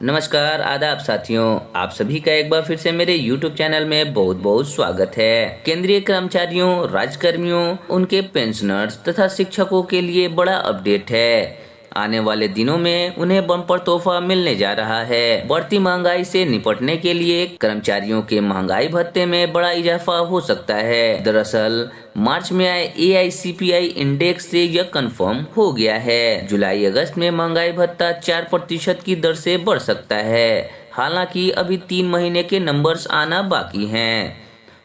नमस्कार, आदाब साथियों। आप सभी का एक बार फिर से मेरे YouTube चैनल में बहुत बहुत स्वागत है। केंद्रीय कर्मचारियों, राज्यकर्मियों, उनके पेंशनर्स तथा शिक्षकों के लिए बड़ा अपडेट है। आने वाले दिनों में उन्हें बम्पर तोहफा मिलने जा रहा है। बढ़ती महंगाई से निपटने के लिए कर्मचारियों के महंगाई भत्ते में बड़ा इजाफा हो सकता है। दरअसल मार्च में आए AICPI इंडेक्स से यह कंफर्म हो गया है। जुलाई अगस्त में महंगाई भत्ता 4% की दर से बढ़ सकता है। हालांकि अभी 3 महीने के नंबर्स आना बाकी हैं।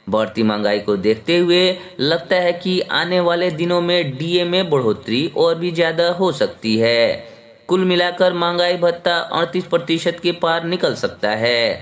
बढ़ती महंगाई को देखते हुए लगता है कि आने वाले दिनों में DA में बढ़ोतरी और भी ज्यादा हो सकती है। कुल मिलाकर महंगाई भत्ता 38% के पार निकल सकता है।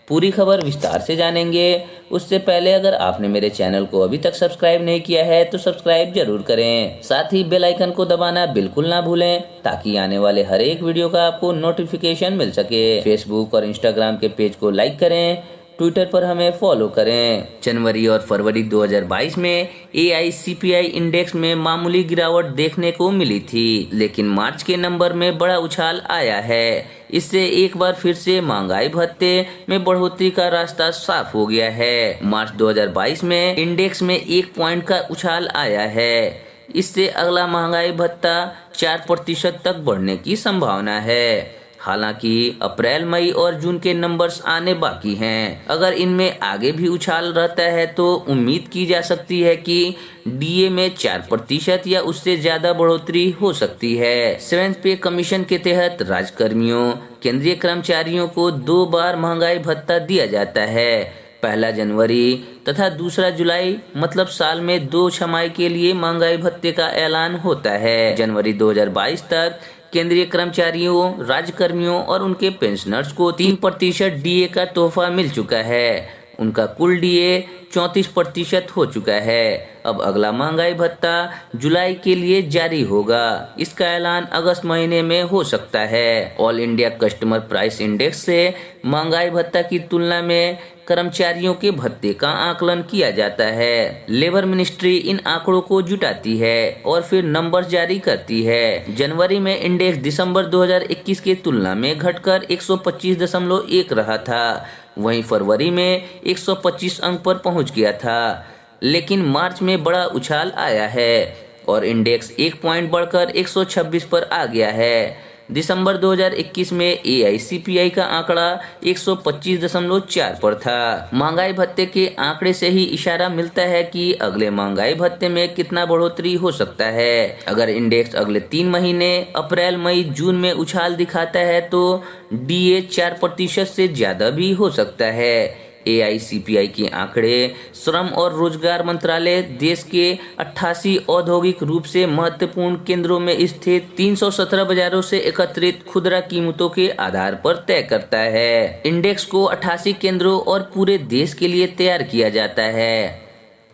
पूरी खबर विस्तार से जानेंगे। उससे पहले अगर आपने मेरे चैनल को अभी तक सब्सक्राइब नहीं किया है तो सब्सक्राइब जरूर करें। साथ ही बेल आइकन को दबाना बिल्कुल ना भूलें ताकि आने वाले हर एक वीडियो का आपको नोटिफिकेशन मिल सके। फेसबुक और इंस्टाग्राम के पेज को लाइक करें, ट्विटर पर हमें फॉलो करें। जनवरी और फरवरी 2022 में AICPI इंडेक्स में मामूली गिरावट देखने को मिली थी, लेकिन मार्च के नंबर में बड़ा उछाल आया है। इससे एक बार फिर से महंगाई भत्ते में बढ़ोतरी का रास्ता साफ हो गया है। मार्च 2022 में इंडेक्स में 1 पॉइंट का उछाल आया है। इससे अगला महंगाई भत्ता 4% तक बढ़ने की संभावना है। हालांकि अप्रैल, मई और जून के नंबर्स आने बाकी हैं। अगर इनमें आगे भी उछाल रहता है तो उम्मीद की जा सकती है कि DA में 4% या उससे ज्यादा बढ़ोतरी हो सकती है। 7th पे कमीशन के तहत राज्यकर्मियों, केंद्रीय कर्मचारियों को 2 बार महंगाई भत्ता दिया जाता है। पहला जनवरी तथा दूसरा जुलाई, मतलब साल में 2 छमाही के लिए महंगाई भत्ते का ऐलान होता है। जनवरी 2022 तक केंद्रीय कर्मचारियों, राज्यकर्मियों और उनके पेंशनर्स को 3% DA का तोहफा मिल चुका है। उनका कुल DA 34% हो चुका है। अब अगला महंगाई भत्ता जुलाई के लिए जारी होगा। इसका ऐलान अगस्त महीने में हो सकता है। All India customer price index से महंगाई भत्ता की तुलना में कर्मचारियों के भत्ते का आकलन किया जाता है। लेबर मिनिस्ट्री इन आंकड़ों को जुटाती है और फिर नंबर जारी करती है। जनवरी में इंडेक्स दिसंबर 2021 के तुलना में घटकर 125.1 रहा था। वहीं फरवरी में 125 अंक पर पहुंच गया था, लेकिन मार्च में बड़ा उछाल आया है और इंडेक्स 1 पॉइंट बढ़कर 126 पर आ गया है। दिसंबर 2021 में AICPI का आंकड़ा 125.4 पर था। महंगाई भत्ते के आंकड़े से ही इशारा मिलता है कि अगले महंगाई भत्ते में कितना बढ़ोतरी हो सकता है। अगर इंडेक्स अगले 3 महीने अप्रैल, मई, जून में उछाल दिखाता है तो DA 4% से ज्यादा भी हो सकता है। AICPI के आंकड़े श्रम और रोजगार मंत्रालय देश के 88 औद्योगिक रूप से महत्वपूर्ण केंद्रों में स्थित 317 बाजारों से एकत्रित खुदरा कीमतों के आधार पर तय करता है। इंडेक्स को 88 केंद्रों और पूरे देश के लिए तैयार किया जाता है।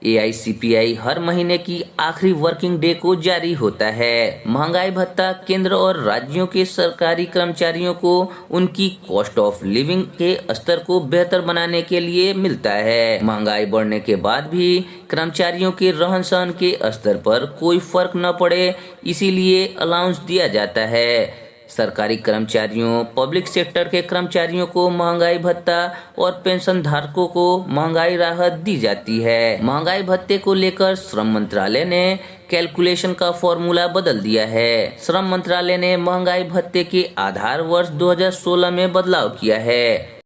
AICPI हर महीने की आखिरी वर्किंग डे को जारी होता है। महंगाई भत्ता केंद्र और राज्यों के सरकारी कर्मचारियों को उनकी कॉस्ट ऑफ लिविंग के स्तर को बेहतर बनाने के लिए मिलता है। महंगाई बढ़ने के बाद भी कर्मचारियों के रहन सहन के स्तर पर कोई फर्क न पड़े, इसीलिए अलाउंस दिया जाता है। सरकारी कर्मचारियों, पब्लिक सेक्टर के कर्मचारियों को महंगाई भत्ता और पेंशन धारकों को महंगाई राहत दी जाती है। महंगाई भत्ते को लेकर श्रम मंत्रालय ने कैलकुलेशन का फॉर्मूला बदल दिया है। श्रम मंत्रालय ने महंगाई भत्ते के आधार वर्ष 2016 में बदलाव किया है।